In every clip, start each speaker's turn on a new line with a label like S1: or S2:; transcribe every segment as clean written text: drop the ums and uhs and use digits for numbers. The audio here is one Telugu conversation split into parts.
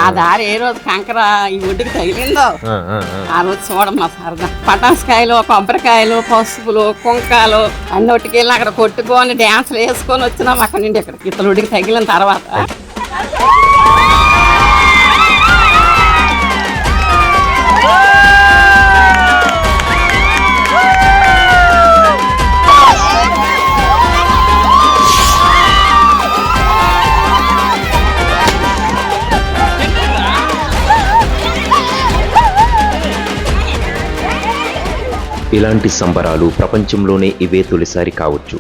S1: ఆ దారి ఏ రోజు కంకర ఈ ఒడ్డుకి తగిలిందో ఆ రోజు చూడమ్మా సరదా. పటాసుకాయలు, కొబ్బరికాయలు, పసుపులు, కుంకాలు అన్నొట్టుకి వెళ్ళి అక్కడ కొట్టుకొని డ్యాన్సులు వేసుకొని వచ్చినాం అక్కడ నుండి ఇక్కడికి ఇతల ఒడ్డుకి తగిలిన తర్వాత.
S2: ఇలాంటి సంబరాలు ప్రపంచంలోనే ఇవే తొలిసారి కావచ్చు.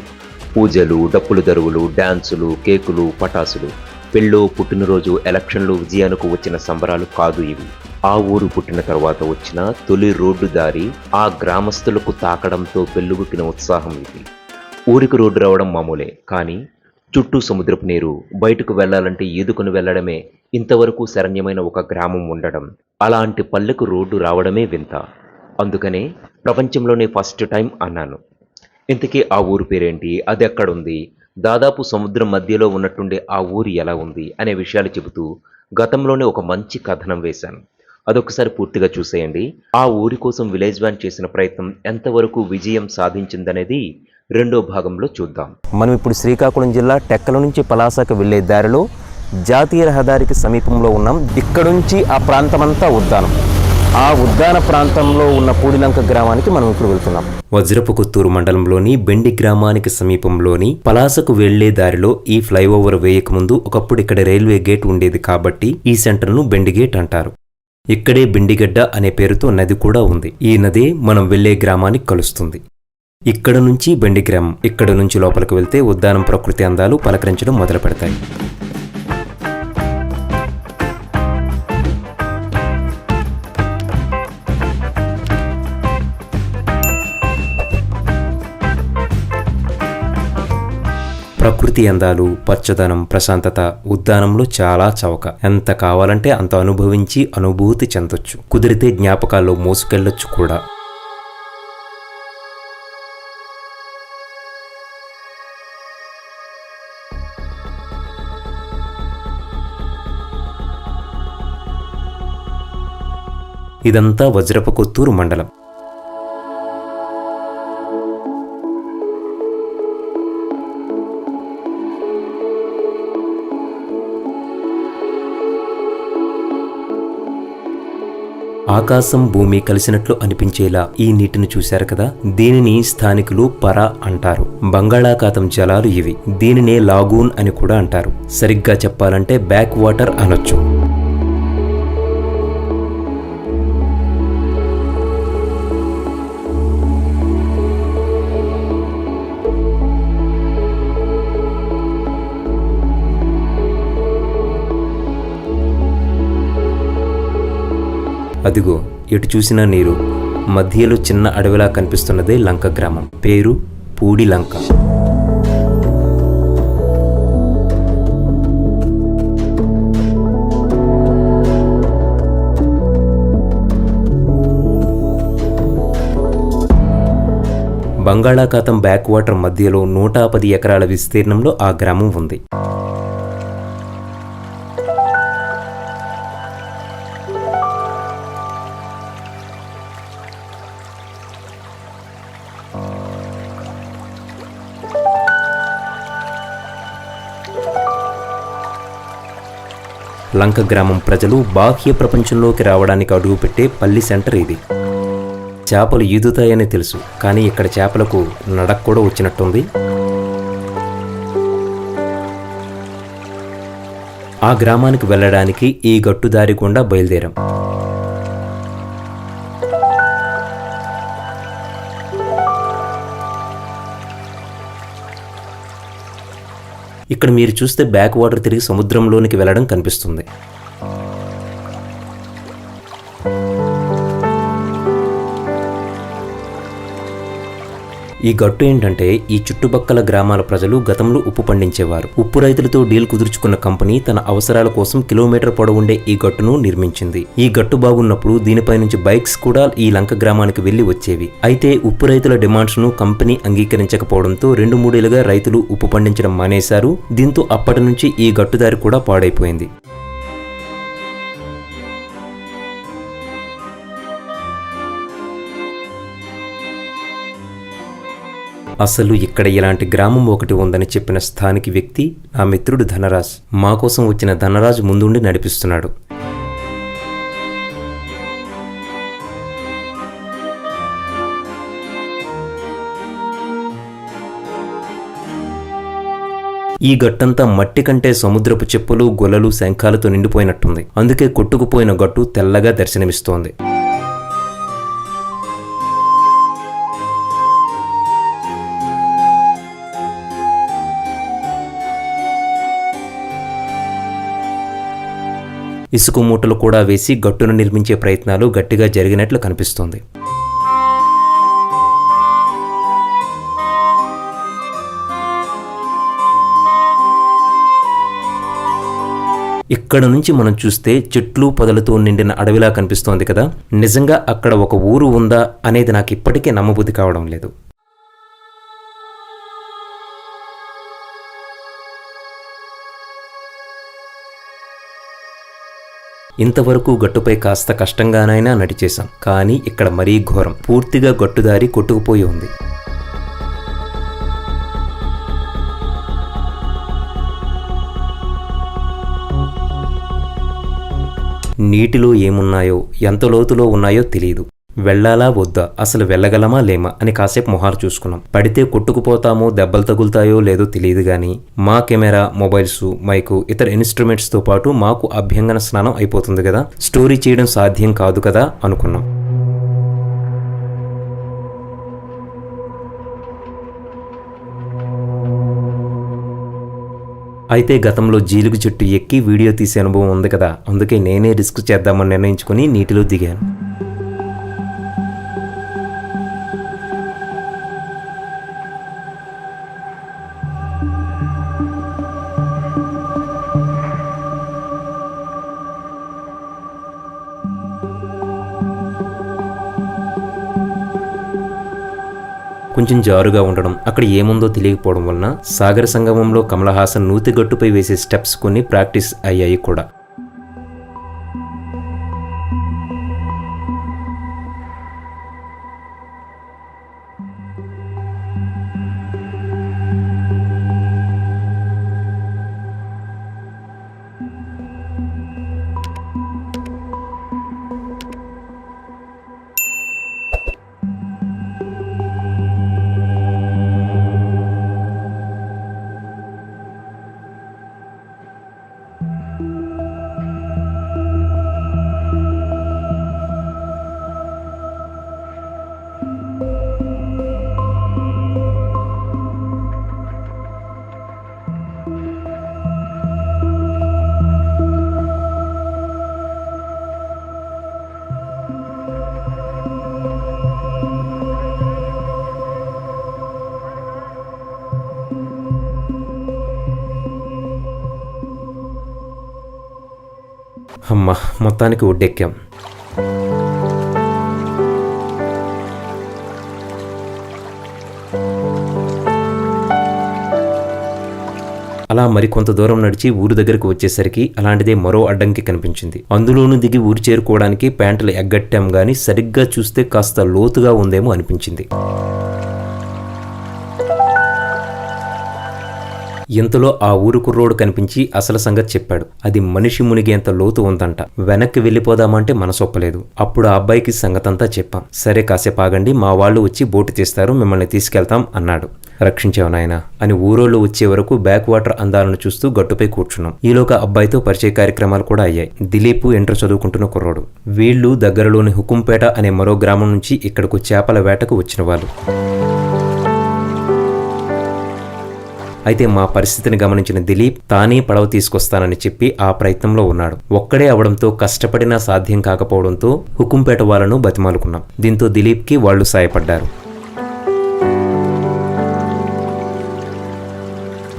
S2: పూజలు, డప్పులు దరువులు, డ్యాన్సులు, కేకులు, పటాసులు, పెళ్ళో, పుట్టినరోజు, ఎలక్షన్లు, విజయానికి వచ్చిన సంబరాలు కాదు ఇవి. ఆ ఊరు పుట్టిన తర్వాత వచ్చిన తొలి రోడ్డు దారి ఆ గ్రామస్తులకు తాకడంతో పెళ్ళుబుకిన ఉత్సాహం ఇది. ఊరికి రోడ్డు రావడం మామూలే, కానీ చుట్టూ సముద్రపు నీరు, బయటకు వెళ్లాలంటే ఈదుకుని వెళ్లడమే ఇంతవరకు శరణ్యమైన ఒక గ్రామం ఉండడం, అలాంటి పల్లెకు రోడ్డు రావడమే వింత. అందుకనే ప్రపంచంలోనే ఫస్ట్ టైం అన్నాను. ఇంతకీ ఆ ఊరు పేరేంటి, అది ఎక్కడుంది, దాదాపు సముద్రం మధ్యలో ఉన్నట్టుండే ఆ ఊరు ఎలా ఉంది అనే విషయాలు చెబుతూ గతంలోనే ఒక మంచి కథనం వేశాను. అదొకసారి పూర్తిగా చూసేయండి. ఆ ఊరి కోసం విలేజ్ వ్యాన్ చేసిన ప్రయత్నం ఎంతవరకు విజయం సాధించిందనేది రెండో భాగంలో చూద్దాం.
S3: మనం ఇప్పుడు శ్రీకాకుళం జిల్లా టెక్కల నుంచి పలాసకు వెళ్లే దారిలో జాతీయ రహదారికి సమీపంలో ఉన్నాం. ఇక్కడ నుంచి ఆ ప్రాంతమంతా ఉద్దానం. ఆ ఉద్దాన ప్రాంతంలో ఉన్న పూడిలంక గ్రామానికి మనం ఇప్పుడు వెళ్తున్నాం.
S4: వజ్రపుకొత్తూరు మండలంలోని బెండి గ్రామానికి సమీపంలోని పలాసకు వెళ్లే దారిలో ఈ ఫ్లైఓవర్ వేయకముందు ఒకప్పుడు ఇక్కడ రైల్వే గేట్ ఉండేది కాబట్టి ఈ సెంటర్ను బెండి గేట్ అంటారు. ఇక్కడే బెండిగడ్డ అనే పేరుతో నది కూడా ఉంది. ఈ నదే మనం వెళ్లే గ్రామానికి కలుస్తుంది. ఇక్కడ నుంచి బెండి గ్రామం, ఇక్కడ నుంచి లోపలికి వెళ్తే ఉద్దానం ప్రకృతి అందాలు పలకరించడం మొదలు పెడతాయి. ప్రకృతి అందాలు, పచ్చదనం, ప్రశాంతత ఉద్దానంలో చాలా చవక. ఎంత కావాలంటే అంత అనుభవించి అనుభూతి చెందొచ్చు. కుదిరితే జ్ఞాపకాల్లో మోసుకెళ్లొచ్చు కూడా. ఇదంతా వజ్రపుకొత్తూరు మండలం. ఆకాశం భూమి కలిసినట్లు అనిపించేలా ఈ నీటిని చూశారు కదా, దీనిని స్థానికులు పర అంటారు. బంగాళాఖాతం జలాలు ఇవి. దీనినే లాగూన్ అని కూడా అంటారు. సరిగ్గా చెప్పాలంటే బ్యాక్ వాటర్ అనొచ్చు. అదిగో ఎటు చూసినా నీరు, మధ్యలో చిన్న అడవిలా కనిపిస్తున్నదే లంక గ్రామం. పేరు పూడి లంక. బంగాళాఖాతం బ్యాక్ వాటర్ మధ్యలో 110 ఎకరాల విస్తీర్ణంలో ఆ గ్రామం ఉంది. లంక గ్రామం ప్రజలు బాహ్య ప్రపంచంలోకి రావడానికి అడుగుపెట్టే పల్లి సెంటర్ ఇది. చేపలు ఈదుతాయని తెలుసు, కానీ ఇక్కడ చేపలకు నడక కూడా వచ్చినట్టుంది. ఆ గ్రామానికి వెళ్ళడానికి ఈ గట్టుదారి గుండా బయలుదేరాం. ఇక్కడ మీరు చూస్తే బ్యాక్ వాటర్ తిరిగి సముద్రంలోనికి వెళ్ళడం కనిపిస్తుంది. ఈ గట్టు ఏంటంటే ఈ చుట్టుపక్కల గ్రామాల ప్రజలు గతంలో ఉప్పు పండించేవారు. ఉప్పు రైతులతో డీల్ కుదుర్చుకున్న కంపెనీ తన అవసరాల కోసం కిలోమీటర్ పొడవుండే ఈ గట్టును నిర్మించింది. ఈ గట్టు బాగున్నప్పుడు దీనిపై నుంచి బైక్స్ కూడా ఈ లంక గ్రామానికి వెళ్లి వచ్చేవి. అయితే ఉప్పు రైతుల డిమాండ్స్ ను కంపెనీ అంగీకరించకపోవడంతో 2-3 ఏళ్లుగా రైతులు ఉప్పు పండించడం మానేశారు. దీంతో అప్పటి నుంచి ఈ గట్టుదారి కూడా పాడైపోయింది. అసలు ఇక్కడ ఇలాంటి గ్రామం ఒకటి ఉందని చెప్పిన స్థానిక వ్యక్తి నా మిత్రుడు ధనరాజ్. మా కోసం వచ్చిన ధనరాజ్ ముందుండి నడిపిస్తున్నాడు. ఈ గట్టంతా మట్టి కంటే సముద్రపు చెప్పులు, గొలలు, శంఖాలతో నిండిపోయినట్టుంది. అందుకే కొట్టుకుపోయిన గట్టు తెల్లగా దర్శనమిస్తోంది. ఇసుక మూటలు కూడా వేసి గట్టును నిర్మించే ప్రయత్నాలు గట్టిగా జరిగినట్లు కనిపిస్తోంది. ఇక్కడ నుంచి మనం చూస్తే చెట్లు పొదలతో నిండిన అడవిలా కనిపిస్తోంది కదా. నిజంగా అక్కడ ఒక ఊరు ఉందా అనేది నాకు ఇప్పటికీ నమ్మబుద్ధి కావడం లేదు. ఇంతవరకు గట్టుపై కాస్త కష్టంగానైనా నడిచేశాం, కానీ ఇక్కడ మరీ ఘోరం. పూర్తిగా గట్టుదారి కొట్టుకుపోయి ఉంది. నీటిలో ఏమున్నాయో, ఎంత లోతులో ఉన్నాయో తెలియదు. వెళ్లాలా వద్దా, అసలు వెళ్ళగలమా లేమా అని కాసేపు మొహాలు చూసుకున్నాం. పడితే కొట్టుకుపోతామో, దెబ్బలు తగులుతాయో లేదో తెలియదు గాని మా కెమెరా, మొబైల్స్, మైకు, ఇతర ఇన్స్ట్రుమెంట్స్తో పాటు మాకు అభ్యంగన స్నానం అయిపోతుంది కదా, స్టోరీ చేయడం సాధ్యం కాదు కదా అనుకున్నాం. అయితే గతంలో జీలుగు చెట్టు ఎక్కి వీడియో తీసే అనుభవం ఉంది కదా, అందుకే నేనే రిస్క్ చేద్దామని నిర్ణయించుకుని నీటిలో దిగాను. కొంచెం జారుగా ఉండడం, అక్కడ ఏముందో తెలియకపోవడం వలన సాగర సంగమంలో కమల్ హాసన్ నూతిగట్టుపై వేసే స్టెప్స్ కొన్ని ప్రాక్టీస్ అయ్యాయి కూడా. అమ్మా, మొత్తానికి ఒడ్డెక్కాం. అలా మరికొంత దూరం నడిచి ఊరు దగ్గరకు వచ్చేసరికి అలాంటిదే మరో అడ్డంకి కనిపించింది. అందులోనూ దిగి ఊరు చేరుకోవడానికి ప్యాంటులు ఎగ్గట్టాం గాని సరిగ్గా చూస్తే కాస్త లోతుగా ఉందేమో అనిపించింది. ఇంతలో ఆ ఊరు కుర్రోడు కనిపించి అసలు సంగతి చెప్పాడు. అది మనిషి మునిగేంత లోతు ఉందంట. వెనక్కి వెళ్ళిపోదామంటే మనసొప్పలేదు. అప్పుడు ఆ అబ్బాయికి సంగతంతా చెప్పాం. సరే కాసేపు ఆగండి, మా వాళ్ళు వచ్చి బోటు తీస్తారు, మిమ్మల్ని తీసుకెళ్తాం అన్నాడు. రక్షించావు నాయనా అని ఊరోళ్ళు వచ్చే వరకు బ్యాక్ వాటర్ అందాలను చూస్తూ గట్టుపై కూర్చున్నాం. ఈలోగా అబ్బాయితో పరిచయ కార్యక్రమాలు కూడా అయ్యాయి. దిలీప్ ఇంటర్ చదువుకుంటున్న కుర్రోడు. వీళ్ళు దగ్గరలోని హుకుంపేట అనే మరో గ్రామం నుంచి ఇక్కడకు చేపల వేటకు వచ్చిన వాళ్ళు. అయితే మా పరిస్థితిని గమనించిన దిలీప్ తానే పడవ తీసుకొస్తానని చెప్పి ఆ ప్రయత్నంలో ఉన్నాడు. ఒక్కడే అవడంతో కష్టపడినా సాధ్యం కాకపోవడంతో హుకుంపేట వాళ్ళను బతిమాలుకున్నాం. దీంతో దిలీప్కి వాళ్ళు సాయపడ్డారు.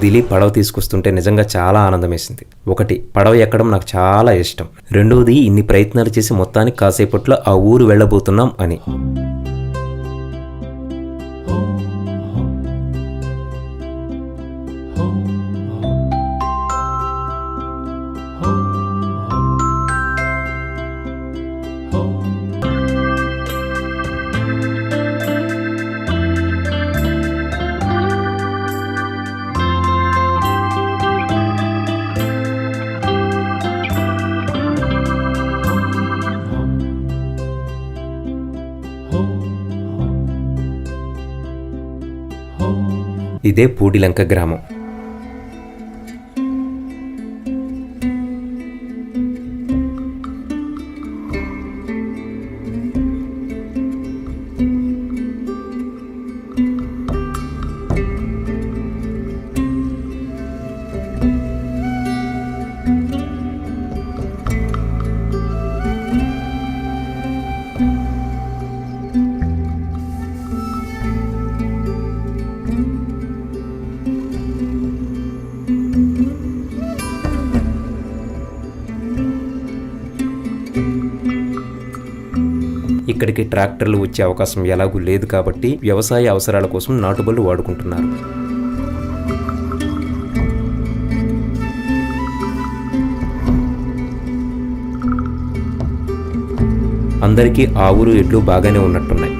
S4: దిలీప్ పడవ తీసుకొస్తుంటే నిజంగా చాలా ఆనందం వేసింది. ఒకటి, పడవ ఎక్కడం నాకు చాలా ఇష్టం. రెండోది, ఇన్ని ప్రయత్నాలు చేసి మొత్తానికి కాసేపట్లో ఆ ఊరు వెళ్ళబోతున్నాం అని. ఇదే పూడిలంక గ్రామం. ఇక్కడికి ట్రాక్టర్లు వచ్చే అవకాశం ఎలాగూ లేదు కాబట్టి వ్యవసాయ అవసరాల కోసం నాటుబళ్ళు వాడుకుంటున్నారు. అందరికీ ఆవులు ఎడ్లు బాగానే ఉన్నట్టున్నాయి.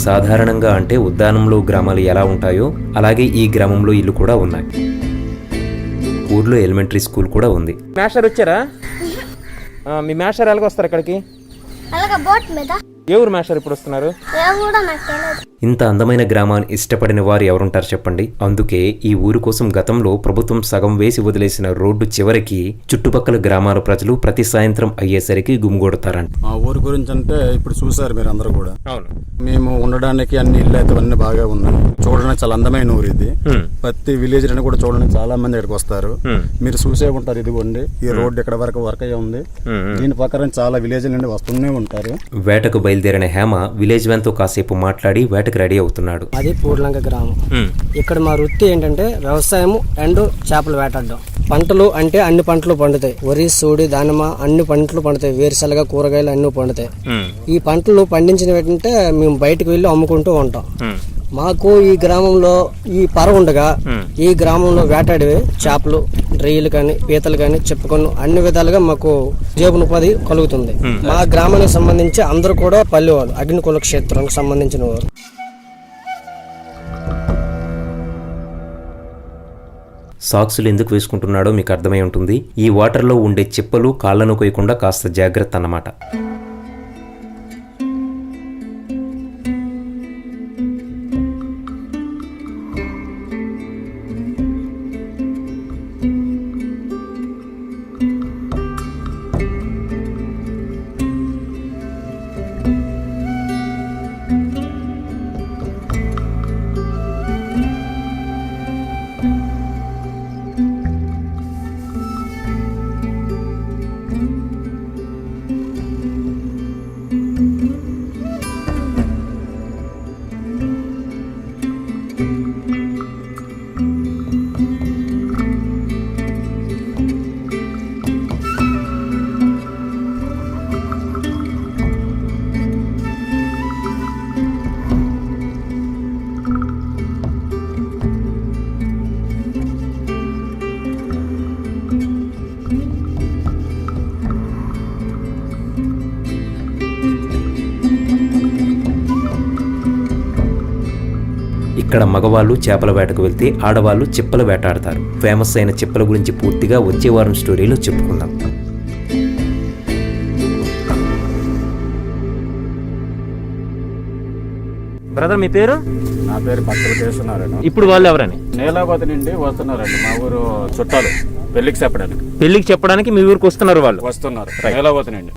S4: సాధారణంగా అంటే ఉద్యానంలో గ్రామాలు ఎలా ఉంటాయో అలాగే ఈ గ్రామంలో ఇల్లు కూడా ఉన్నాయి. ఊర్లో ఎలిమెంటరీ స్కూల్ కూడా ఉంది.
S3: మేషర్ వచ్చారా? మీ మేషర్ ఎలాగ వస్తారు ఇక్కడికి? ఏ ఊరు మేషర్ ఇప్పుడు వస్తున్నారు?
S4: ఇంత అందమైన గ్రామాన్ని ఇష్టపడిన వారు ఎవరుంటారు చెప్పండి. అందుకే ఈ ఊరు కోసం గతంలో ప్రభుత్వం సగం వేసి వదిలేసిన రోడ్డు చివరికి చుట్టుపక్కల గ్రామాల ప్రజలు ప్రతి సాయంత్రం అయ్యేసరికి గుమిగొడతారంట.
S5: మా ఊరు గురించి అంటే ఇప్పుడు చూసారు మీరు అందరూ కూడా.
S3: అవును,
S5: మేము ఉండడానికి అన్ని ఇళ్ళు అయితే అన్ని బాగా ఉన్నాయి. చూడడానికి చాలా అందమైన ఊరు ఇది. ప్రతి విలేజ్ అని కూడా చూడడానికి చాలా మంది ఇక్కడికి వస్తారు. మీరు చూసే ఉంటారు. ఇదిగోండి ఈ రోడ్డు ఇక్కడ వరకు వర్క్ అయ్యి ఉంది. దీని ప్రకారం చాలా విలేజ్ నుండి వస్తూనే ఉంటారు.
S4: వేటకు బయలుదేరిన హేమ విలేజ్ వ్యాన్ తో కాసేపు మాట్లాడి వేటకు రెడీ అవుతున్నాడు.
S6: అది పూడిలంక గ్రామం. ఇక్కడ మా వృత్తి ఏంటంటే వ్యవసాయం అండ్ చేపలు వేటాడడం. పంటలు అంటే అన్ని పంటలు పండుతాయి. వరి, సోడి, దానిమ్మ అన్ని పంటలు పండుతాయి. వేరుశనగ, కూరగాయలు అన్ని పండుతాయి. ఈ పంటలు పండించిన ఏంటంటే మేము బయటకు వెళ్ళి అమ్ముకుంటూ ఉంటాం. మాకు ఈ గ్రామంలో ఈ పర ఉండగా ఈ గ్రామంలో వేటాడివి చేపలు, రొయ్యలు కానీ పీతలు కానీ చెప్పుకొని అన్ని విధాలుగా మాకు జీవనోపాధి కలుగుతుంది. మా గ్రామానికి సంబంధించి అందరూ కూడా పల్లెవాళ్ళు, అగ్నికుల క్షేత్రానికి సంబంధించిన వారు.
S4: సాక్సులు ఎందుకు వేసుకుంటున్నాడో మీకు అర్థమై ఉంటుంది. ఈ వాటర్లో ఉండే చిప్పలు కాళ్లను కొయ్యకుండా కాస్త జాగ్రత్త అన్నమాట. ఇక్కడ మగవాళ్ళు చేపల వేటకు వెళ్తే ఆడవాళ్ళు చిప్పల వేటాడతారు. ఫేమస్ అయిన చిప్పల గురించి పూర్తిగా వచ్చే వారం స్టోరీలో చెప్పుకుందాం.
S3: బ్రదర్ మీ పేరు?
S5: నా పేరు పక్కన చేస్తున్నారండి.
S3: ఇప్పుడు వాళ్ళు ఎవరని?
S5: నీలావతి నుండి వస్తున్నారండి. మా ఊరు చుట్టాలు పెళ్లికి చెప్పడానికి.
S3: పెళ్లికి చెప్పడానికి మీ ఊరికి వస్తున్నారు వాళ్ళు?
S5: వస్తున్నారు నీలావతి నుండి.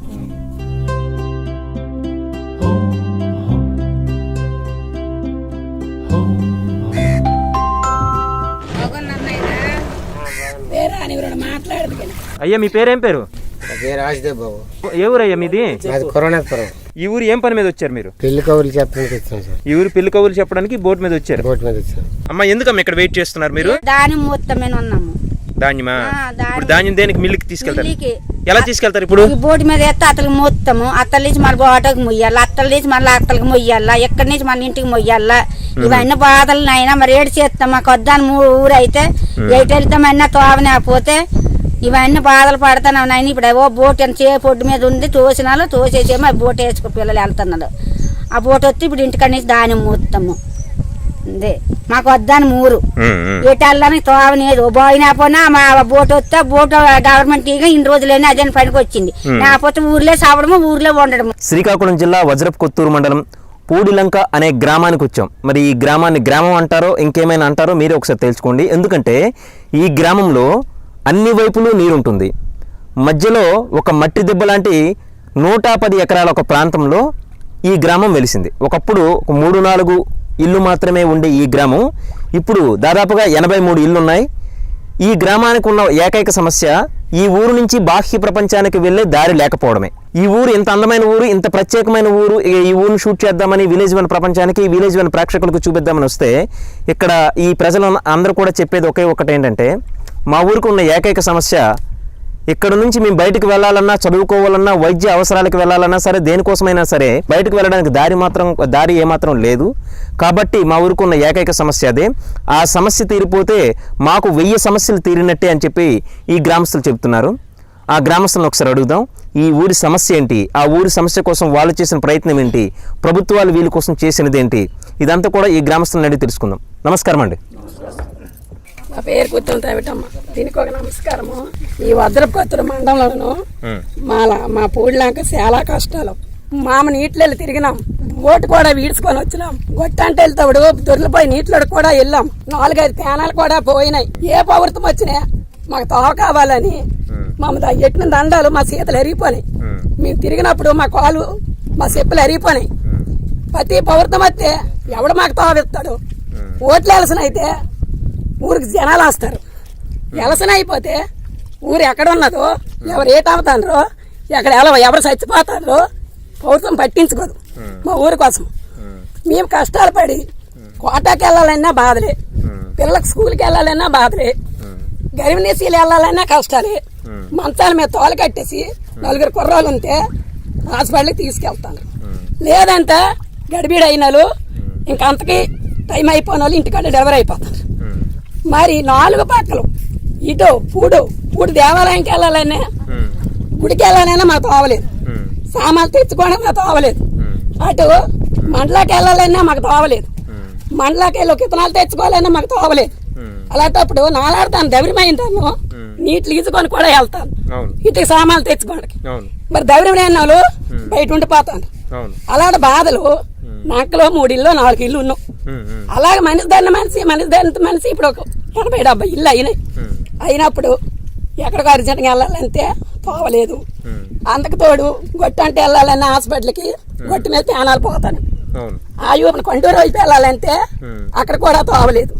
S3: అయ్యా మీ పేరేం పేరు? ఏ ఊరయ్యా మీది? ఈ ఊరు ఏం పని మీద వచ్చారు మీరు?
S7: పెళ్లి కవులు చెప్పడానికి వచ్చాను సార్.
S3: ఈ ఊరు పెళ్లి కవులు చెప్పడానికి బోట్ మీద వచ్చారు.
S7: బోట్ మీద వచ్చాను.
S3: అమ్మా ఎందుకమ్మా ఇక్కడ వెయిట్ చేస్తున్నారు మీరు?
S8: ధాన్యం మొత్తమే ఉన్నాము.
S3: ధాన్యమా? ఇప్పుడు ధాన్యం దేనికి మిల్లుకి తీసుకెళ్తారు? ఎలా తీసుకెళ్తారు ఇప్పుడు?
S8: బోటు మీద ఎత్తే అతనికి మొత్తము అత్తల నుంచి మళ్ళీ బోటకు మొయ్యాల, అత్తల నుంచి మళ్ళీ అత్తలకి మొయ్యాల, ఎక్కడి నుంచి మళ్ళీ ఇంటికి మొయ్యాల. ఇవన్నీ బాధలు అయినా మరి ఏడు చేస్తాం. మాకు వద్దాను ఊరు అయితే ఎయిట్ వెళ్తామన్నా తోవనేకపోతే ఇవన్నీ బాధలు పడతాను నాయన. ఇప్పుడు ఏవో బోట్ చేపొడ్డు మీద ఉంది, తోసినాలు తోసేసేమో బోట్ వేసుకు పిల్లలు వెళ్తున్నారు. ఆ బోట్ వస్తే ఇప్పుడు ఇంటికాడ నుంచి ధాన్యం మొత్తము ఉంది. మాకు వద్దని ఊరు ఎటాలని తోవనేది పోయినా పోయినా మా బోటు వస్తే బోటు గవర్నమెంట్ ఇన్ని రోజులైనా అదే పనికి వచ్చింది. లేకపోతే ఊర్లో సావడము ఊర్లో ఉండడము.
S3: శ్రీకాకుళం జిల్లా వజ్రపు కొత్తూరు మండలం పూడిలంక అనే గ్రామానికి వచ్చాం. మరి ఈ గ్రామాన్ని గ్రామం అంటారో ఇంకేమైనా అంటారో మీరే ఒకసారి తెలుసుకోండి. ఎందుకంటే ఈ గ్రామంలో అన్ని వైపులు నీరుంటుంది. మధ్యలో ఒక మట్టి దెబ్బ లాంటి 110 ఎకరాల ఒక ప్రాంతంలో ఈ గ్రామం వెలిసింది. ఒకప్పుడు ఒక 3-4 ఇల్లు మాత్రమే ఉండే ఈ గ్రామం ఇప్పుడు దాదాపుగా 83 ఇళ్ళు ఉన్నాయి. ఈ గ్రామానికి ఉన్న ఏకైక సమస్య ఈ ఊరు నుంచి బాహ్య ప్రపంచానికి వెళ్ళే దారి లేకపోవడమే. ఈ ఊరు ఇంత అందమైన ఊరు, ఇంత ప్రత్యేకమైన ఊరు, ఈ ఊరిని షూట్ చేద్దామని విలేజ్ వన్ ప్రపంచానికి, విలేజ్ వన్ ప్రేక్షకులకు చూపిద్దామని వస్తే ఇక్కడ ఈ ప్రజలు అందరూ కూడా చెప్పేది ఒకటి ఏంటంటే, మా ఊరికి ఉన్న ఏకైక సమస్య ఇక్కడ నుంచి మేము బయటకు వెళ్ళాలన్నా, చదువుకోవాలన్నా, వైద్య అవసరాలకు వెళ్ళాలన్నా సరే, దేనికోసమైనా సరే బయటకు వెళ్ళడానికి దారి ఏమాత్రం లేదు. కాబట్టి మా ఊరికి ఉన్న ఏకైక సమస్య అదే. ఆ సమస్య తీరిపోతే మాకు 1000 సమస్యలు తీరినట్టే అని చెప్పి ఈ గ్రామస్తులు చెబుతున్నారు. ఆ గ్రామస్తులను ఒకసారి అడుగుదాం. ఈ ఊరి సమస్య ఏంటి, ఆ ఊరి సమస్య కోసం వాళ్ళు చేసిన ప్రయత్నం ఏంటి, ప్రభుత్వాలు వీళ్ళ కోసం చేసినది ఏంటి, ఇదంతా కూడా ఈ గ్రామస్తులను అడిగి తెలుసుకుందాం. నమస్కారం అండి.
S1: నా పేరు కూర్చొని తేవటమ్మ. దీనికి ఒక నమస్కారము. ఈ వజ్రపు కొత్తూరు మండలంలోను మా పూడిలాక చాలా కష్టాలు. మామ నీటిలో తిరిగినాం, బోటు కూడా వీడ్చుకొని వచ్చినాం. గొట్టంటే వెళ్తాడు దొరికిపోయి నీటిలో కూడా వెళ్ళాం. 4-5 తేనాలు కూడా పోయినాయి. ఏ పౌరతం వచ్చినా మాకు తోవ కావాలని మమ్మల్ని ఎట్టిన దండాలు మా చేతులు ఎరిగిపోయినాయి. మేము తిరిగినప్పుడు మా కాలు మా చెప్పులు ఎరిగిపోయినాయి. ప్రతి పౌరతం వస్తే ఎవడు మాకు తోవిస్తాడు? ఓట్లు ఎలసిన అయితే ఊరికి జనాలు వస్తారు. ఎలసిన అయిపోతే ఊరు ఎక్కడ ఉన్నదో, ఎవరు ఏటవుతారో, ఎవరు చచ్చిపోతారో ప్రభుత్వం పట్టించుకోదు మా ఊరి కోసం. మేము కష్టాలు పడి కోటాకి వెళ్ళాలన్నా బాధలే, పిల్లలకు స్కూల్కి వెళ్ళాలన్నా బాధలే, గర్భిణీశీలు వెళ్ళాలన్నా కష్టాలే. మంచాల మీద తోలు కట్టేసి 4 కుర్రాలు ఉంటే హాస్పిటల్కి తీసుకెళ్తాను. లేదంటే గడిబిడి అయినాలు ఇంకంతకి టైం అయిపోయిన వాళ్ళు ఇంటికాడ డెలివరీ అయిపోతారు. మరి 4 పక్కలు ఇటు పూడు దేవాలయంకి వెళ్ళాలన్నా, గుడికి వెళ్ళాలన్నా మాకు తోవలేదు. సామాన్లు తెచ్చుకోవడం మాకు తోవలేదు. అటు మండలాకి వెళ్ళాలన్నా మాకు తోవలేదు. మండలాకి వెళ్ళి విత్తనాలు తెచ్చుకోవాలన్నా మాకు తోవలేదు. అలాంటప్పుడు నాలాడతాను దౌర్యమైందాను, నీటికి ఈజుకొని కూడా వెళ్తాను ఇటు సామాన్లు తెచ్చుకోవడానికి. మరి దౌర్యమైన వాళ్ళు బయట ఉండిపోతాను. అలాంటి బాధలు నాకలో 3 ఇళ్ళు 4 ఇళ్ళు ఉన్నావు. అలాగే మనిషి మనిషి ఇప్పుడు ఒక 80-70 ఇళ్ళు అయినప్పుడు ఎక్కడికి అర్జెంట్గా వెళ్ళాలంటే పోవలేదు. అందుకు తోడు గొట్టంటే వెళ్ళాలన్నా హాస్పిటల్కి గొట్టు మీద తేనాలు పోతాను. ఆయువు కొండూరు వైపు వెళ్ళాలంటే అక్కడ కూడా తోవలేదు.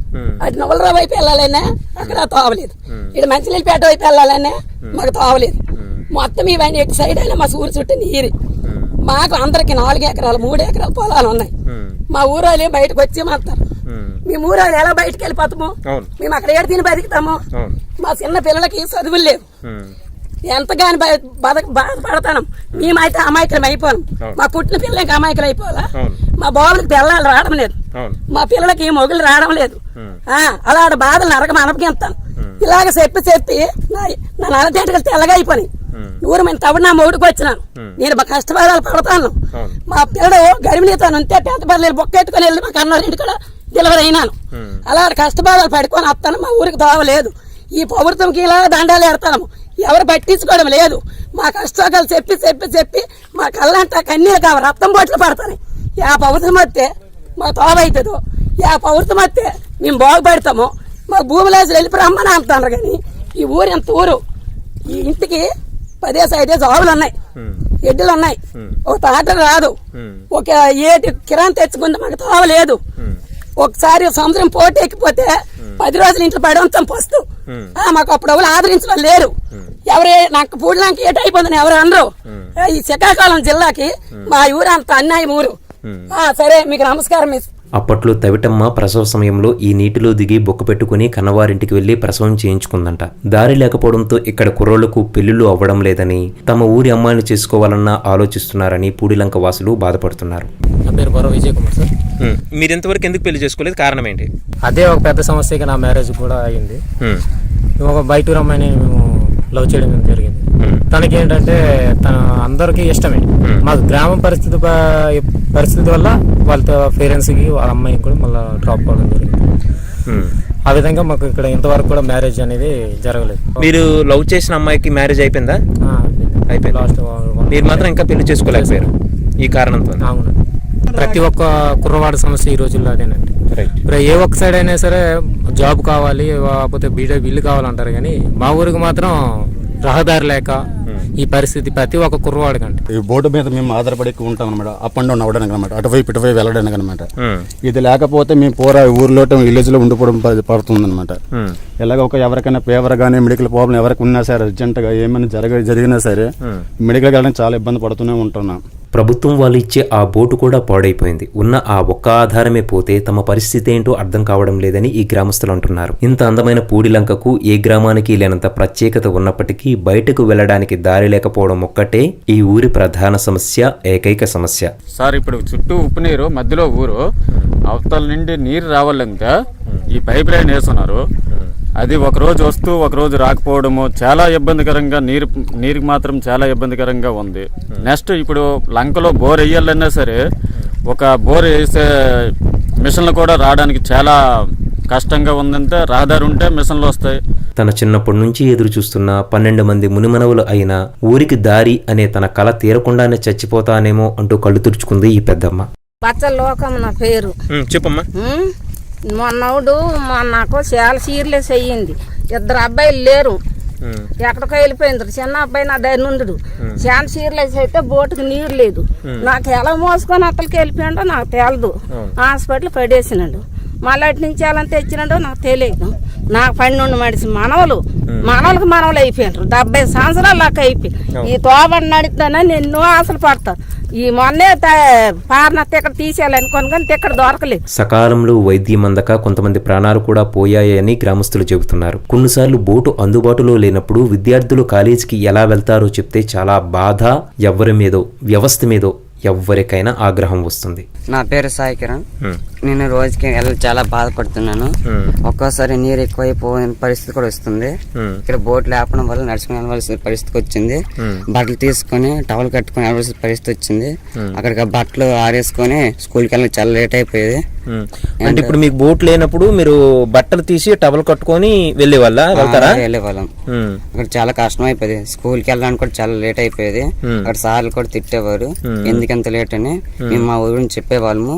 S1: అటు నువ్వులరావు వైపు వెళ్ళాలన్నా అక్కడ తోవలేదు. ఇటు మంచినీళ్ళపేట వైపు వెళ్ళాలన్నా మాకు తోవలేదు. మొత్తం ఇవన్నీ ఎటు సైడ్ అయినా మా ఊరు చుట్టూ నీరు. మాకు అందరికి 4 ఎకరాలు 3 ఎకరాలు పొలాలు ఉన్నాయి. మా ఊరోళ్ళు బయటకు వచ్చి మాట్లాడతారు. మేము ఊరోళ్ళు ఎలా బయటకు వెళ్ళిపోతాము? మేము అక్కడ ఏడు తిని బతికుతాము. మా చిన్న పిల్లలకి చదువులు లేవు. ఎంతగాని బాధపడతాను. మేమైతే అమాయకులం అయిపోను. మా పుట్టిన పిల్లలకి అమాయకులు అయిపోవాలా? మా బాబులకు పిల్లలు రావడం లేదు, మా పిల్లలకి మొగులు రావడం లేదు. అలాంటి బాధలు నరకం అనపగిస్తాను. ఇలాగ చెప్పి నా నలతేటలు తెల్లగా అయిపోయి ఊరు మేము తవ్వడు నా మొగుడికి వచ్చినాను. నేను కష్టపడాలి పడతాను. మా పిల్లడు గర్భిణీతో ఉంటే పెద్ద పల్లెలు బొక్కెట్టుకుని వెళ్ళి మా కన్నారింటి కూడా డెలివరీ అయినాను. అలా కష్టపడాలి పడుకొని వస్తాను. మా ఊరికి తోవలేదు. ఈ ప్రభుత్వంకి ఇలా దండాలు ఎడతాను. ఎవరు పట్టించుకోవడం లేదు. మా కష్టాలు చెప్పి మా కళ్ళంట కన్నీళ్ళు కావాలి, రక్తం బొట్లు పడతాయి. ఆ ప్రభుత్వం వస్తే మా తోవ అవుతుందో, ఆ ప్రభుత్వం వస్తే మేము బాగుపడతాము. మా భూమిలేసి వెళ్ళి రమ్మని అంటారు. కానీ ఈ ఊరు ఎంత ఊరు, ఈ ఇంటికి 10-5 ఆవులు ఉన్నాయి, ఎడ్డులు ఉన్నాయి. ఒక తాటలు రాదు, ఒక ఏటి కిరాణం తెచ్చుకుంటే మాకు తోవలేదు. ఒకసారి సంవత్సరం పోటీ ఎక్కిపోతే 10 రోజులు ఇంట్లో పడవంతం పోస్తూ మాకు అప్పుడు ఎవరు ఆదరించిన లేరు. ఎవరే నాకు పూడలాంకి ఏటి అయిపోతుంది ఎవరు అనరు. ఈ శ్రీకాకుళం జిల్లాకి మా ఊరు అంత అన్యాయం ఊరు. సరే, మీకు నమస్కారం.
S4: అప్పట్లో తవిటమ్మ ప్రసవ సమయంలో ఈ నీటిలో దిగి బొక్క పెట్టుకుని కన్నవారింటికి వెళ్లి ప్రసవం చేయించుకుందంట. దారి లేకపోవడంతో ఇక్కడ కుర్రోళ్లకు పెళ్లిళ్లు అవ్వడం లేదని, తమ ఊరి అమ్మాయిని చేసుకోవాలన్నా ఆలోచిస్తున్నారని పూడిలంక వాసులు బాధపడుతున్నారు.
S6: నా పేరు బొర్ర విజయ్ కుమార్ సార్.
S3: మీరు ఎంతవరకు ఎందుకు పెళ్లి చేసుకోలేదు? కారణం ఏంటి?
S6: అదే ఒక పెద్ద సమస్యగా నా మ్యారేజ్ కూడా అయింది. ఒక బయటూరు అమ్మాయిని మేము లవ్ చేయడం జరిగింది. తనకి ఏంటంటే తన అందరికీ ఇష్టమే. మాకు గ్రామం పరిస్థితి వల్ల వాళ్ళ పేరెంట్స్కి వాళ్ళ అమ్మాయికి కూడా మళ్ళీ డ్రాప్ అవ్వడం జరిగింది. ఆ విధంగా మాకు ఇక్కడ ఇంతవరకు కూడా మ్యారేజ్ అనేది జరగలేదు.
S3: మీరు లవ్ చేసిన అమ్మాయికి మ్యారేజ్ అయిపోయిందా? అయిపోయింది.
S6: లాస్ట్
S3: మీరు మాత్రం ఇంకా పెళ్లి చేసుకోలేకపోయారు ఈ కారణంతో.
S6: అవును, ప్రతి ఒక్క కుర్రవాడి సమస్య ఈ రోజుల్లో అదేనండి. ఇప్పుడు ఏ ఒక్క సైడ్ అయినా సరే జాబ్ కావాలి, లేకపోతే బిల్లు కావాలంటారు, కానీ మా ఊరికి మాత్రం రహదారి లేక ఈ పరిస్థితి ప్రతి ఒక్క కుర్రవాడికంటే.
S5: ఈ బోర్డు మీద మేము ఆధారపడి ఉంటాం అనమాట, అప్ అండ్ డౌన్ అవ్వడానికి అనమాట, అటువైపు ఇటువైపు వెళ్ళడానికి అనమాట. ఇది లేకపోతే మేము పూరా ఊర్లో విలేజ్ లో ఉండిపోవడం పడుతుంది అనమాట. ఎలాగ ఎవరికైనా ఫీవర్ గానీ మెడికల్ ప్రాబ్లం ఎవరికి ఉన్నా సరే అర్జెంట్ గా ఏమైనా జరిగినా సరే మెడికల్ వెళ్ళడానికి చాలా ఇబ్బంది పడుతూనే ఉంటున్నాం.
S4: ప్రభుత్వం వాళ్ళు ఇచ్చే ఆ బోటు కూడా పాడైపోయింది. ఉన్న ఆ ఒక్క ఆధారమే పోతే తమ పరిస్థితి ఏంటో అర్థం కావడం లేదని ఈ గ్రామస్తులు అంటున్నారు. ఇంత అందమైన పూడిలంకకు ఏ గ్రామానికి లేనంత ప్రత్యేకత ఉన్నప్పటికీ బయటకు వెళ్లడానికి దారి లేకపోవడం ఒక్కటే ఈ ఊరి ప్రధాన సమస్య, ఏకైక సమస్య.
S9: సార్ ఇప్పుడు చుట్టూ ఉప్పు నీరు, మధ్యలో ఊరు, అవతల నుండి నీరు రావాలంటే ఈ పైప్ లైన్ వేస్తున్నారు. అది ఒకరోజు వస్తూ ఒకరోజు రాకపోవడము చాలా ఇబ్బందికరంగా, నీరుకి మాత్రం చాలా ఇబ్బందికరంగా ఉంది. నెక్స్ట్ ఇప్పుడు లంకలో బోర్ వేయాలన్నా సరే ఒక బోర్ వేసే మిషన్లు కూడా రావడానికి చాలా కష్టంగా ఉందంటే రహదారి ఉంటే మిషన్లు వస్తాయి.
S4: తన చిన్నప్పటి నుంచి ఎదురు చూస్తున్న 12 మంది మునిమనవులు అయినా ఊరికి దారి అనే తన కల తీరకుండానే చచ్చిపోతానేమో అంటూ కళ్ళు తుడుచుకుంది ఈ పెద్దమ్మ.
S1: బచ్చలోకం నా పేరు.
S3: చెప్పమ్మా.
S1: మొన్నవుడు నాకు చాలా సీరియస్ అయ్యింది. 2 అబ్బాయిలు లేరు, ఎక్కడికో వెళ్ళిపోయింది. చిన్న అబ్బాయి నా దగ్గర నుండు చాలా సీరియస్ అయితే బోటుకి నీరు లేదు. నాకు ఎలా మోసుకొని అతలకి వెళ్ళిపోయాడో నాకు తేలదు. హాస్పిటల్ పడేసినాడు. మళ్ళీ అటు నుంచి ఎలా తెచ్చినాడో నాకు తెలియదు. నాకు 12 మనిషి మనవలకు మనవలు అయిపోయినారు. 70 సంవత్సరాలు లాగా అయిపోయి ఈ తోబడి నడుస్తానని ఎన్నో ఆశలు పడతాను. ఈ మొన్నే పారిన తిక్కడ తీసేయాలనుకోను కానీ తిక్కడ దొరకలేదు.
S4: సకాలంలో వైద్యం అందక కొంతమంది ప్రాణాలు కూడా పోయాయని గ్రామస్తులు చెబుతున్నారు. కొన్నిసార్లు బోటు అందుబాటులో లేనప్పుడు విద్యార్థులు కాలేజీకి ఎలా వెళ్తారో చెప్తే చాలా బాధ, ఎవరి మీదో వ్యవస్థ మీదో ఎవరికైనా ఆగ్రహం వస్తుంది.
S10: నా పేరు సాయి కిరణ్. నేను రోజుకి చాలా బాధపడుతున్నాను. ఒక్కోసారి నీరు ఎక్కువైపోయిన పరిస్థితి కూడా వస్తుంది. ఇక్కడ బోట్ లేపడం వల్ల నడుచుకుని వెళ్ళవలసిన పరిస్థితి వచ్చింది. బట్టలు తీసుకుని టవల్ కట్టుకుని వెళ్ళవలసిన పరిస్థితి వచ్చింది. అక్కడికి బట్టలు ఆరేసుకొని స్కూల్కి వెళ్ళి చాలా లేట్ అయిపోయేది.
S3: అంటే ఇప్పుడు మీకు బోట్ లేనప్పుడు మీరు బట్టలు తీసి టవల్ కట్టుకొని
S10: వెళ్ళేవాళ్ళం. అక్కడ చాలా కష్టం అయిపోయేది. స్కూల్కి వెళ్ళడానికి కూడా చాలా లేట్ అయిపోయేది. అక్కడ సార్లు కూడా తిట్టేవారు, ఎందుకంత లేట్ అని. మేము మా ఊరి గురించి చెప్పేవాళ్ళము,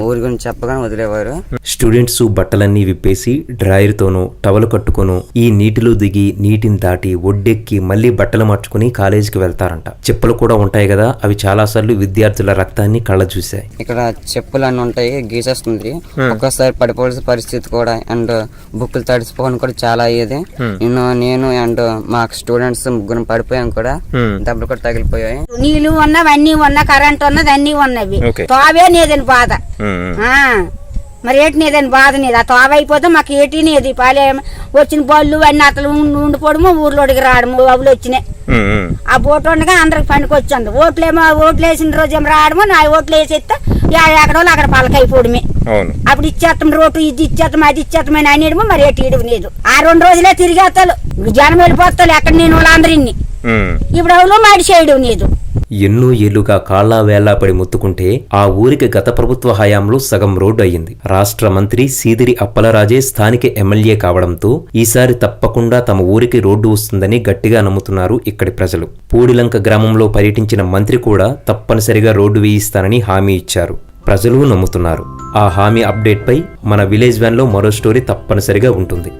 S10: ఊరి గురించి చెప్పగానే వదిలేవారు.
S4: స్టూడెంట్స్ బట్టలన్నీ విప్పేసి డ్రైయర్ తోనూ టవల్ కట్టుకును ఈ నీటిలో దిగి నీటిని దాటి ఒడ్డెక్కి మళ్ళీ బట్టలు మార్చుకుని కాలేజీకి వెళ్తారంట. చెప్పులు కూడా ఉంటాయి కదా, అవి చాలా సార్లు విద్యార్థుల రక్తాన్ని కళ్ళ చూశాయి.
S10: ఇక్కడ చెప్పులు అన్నీ ఉంటాయి, గీసేస్తుంది. ఒక్కసారి పడిపోవాల్సిన పరిస్థితి కూడా, అండ్ బుక్కులు తడిసిపోవడం కూడా చాలా అయ్యేది. నేను అండ్ మా స్టూడెంట్స్ 3 పడిపోయాను కూడా, దెబ్బలు కూడా తగిలిపోయాయి.
S8: నీళ్లు ఉన్నవి అన్ని ఉన్నా, కరెంట్ ఉన్నది అన్ని ఉన్నవి. తోవే నేదని బాధ, మరి ఏటి నేదని బాధ నీది. ఆ తోవ అయిపోతే మాకు ఏటి నేది పాలే వచ్చిన బళ్ళు అన్ని అతలు ఉండిపోవడము, ఊర్లోడికి రావడము అవులు వచ్చినాయి. ఆ బోట్ ఉండగా అందరికి పనికి వచ్చాను. ఓట్లు వేసిన రోజు ఏమో రావడము, నా ఓట్లు వేసేస్తే ఎక్కడో అక్కడ పలకైపోవడమే. అప్పుడు ఇచ్చేస్తాం రోడ్డు, ఇది ఇచ్చేస్తాం అది ఇచ్చేస్తామని అనేయడము, మరి ఏటి ఇవ్వడం లేదు. ఆ 2 రోజులే తిరిగేస్తాలు, జనం వెళ్ళిపోతారు ఎక్కడ నేను వాళ్ళందరినీ. ఇప్పుడు అవులో మాడి చేయడం లేదు.
S4: ఎన్నో ఏళ్లుగా కాళ్లా వేళ్లాపడి మొత్తుకుంటే ఆ ఊరికి గత ప్రభుత్వ హయాంలో సగం రోడ్డు అయ్యింది. రాష్ట్ర మంత్రి సీదిరి అప్పలరాజే స్థానిక ఎమ్మెల్యే కావడంతో ఈసారి తప్పకుండా తమ ఊరికి రోడ్డు వస్తుందని గట్టిగా నమ్ముతున్నారు ఇక్కడి ప్రజలు. పూడిలంక గ్రామంలో పర్యటించిన మంత్రి కూడా తప్పనిసరిగా రోడ్డు వేయిస్తానని హామీ ఇచ్చారు. ప్రజలు నమ్ముతున్నారు. ఆ హామీ అప్డేట్ పై మన విలేజ్ వ్యాన్ లో మరో స్టోరీ తప్పనిసరిగా ఉంటుంది.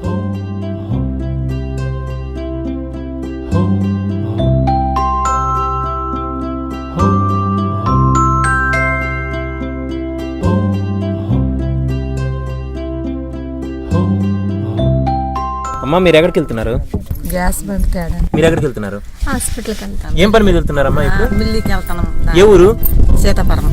S3: అమ్మా, మీరు ఎక్కడికి వెళ్తున్నారు?
S11: గ్యాస్ బండ్ తేడా.
S3: మీరు ఎక్కడికి వెళ్తున్నారు?
S11: హాస్పిటల్కి వెళ్తాను.
S3: ఏం పని మీద వెళ్తున్నారమ్మా ఇప్పుడు?
S11: మిల్లికి వెళ్తాను.
S3: ఏ ఊరు?
S11: సీతాపురం.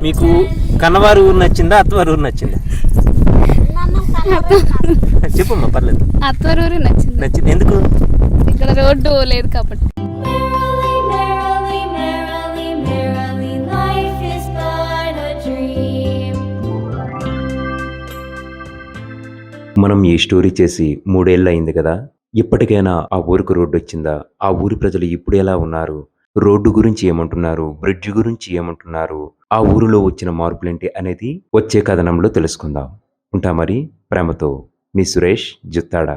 S3: మీకు కన్నవారి ఊరు నచ్చిందా, అత్తవారి ఊరు నచ్చిందా? చెప్పమ్మా, పర్లేదు.
S12: అత్తవరూరు నచ్చింది.
S3: నచ్చింది ఎందుకు?
S12: ఇక్కడ రోడ్డు లేదు కాబట్టి.
S2: మనం ఈ స్టోరీ చేసి 3 ఏళ్ళు అయింది కదా. ఇప్పటికైనా ఆ ఊరికి రోడ్డు వచ్చిందా? ఆ ఊరి ప్రజలు ఇప్పుడు ఎలా ఉన్నారు? రోడ్డు గురించి ఏమంటున్నారు? బ్రిడ్జ్ గురించి ఏమంటున్నారు? ఆ ఊరిలో వచ్చిన మార్పులేంటి అనేది వచ్చే కథనంలో తెలుసుకుందాం. ఉంటా మరి. ప్రేమతో మీ సురేష్ జుత్తాడ.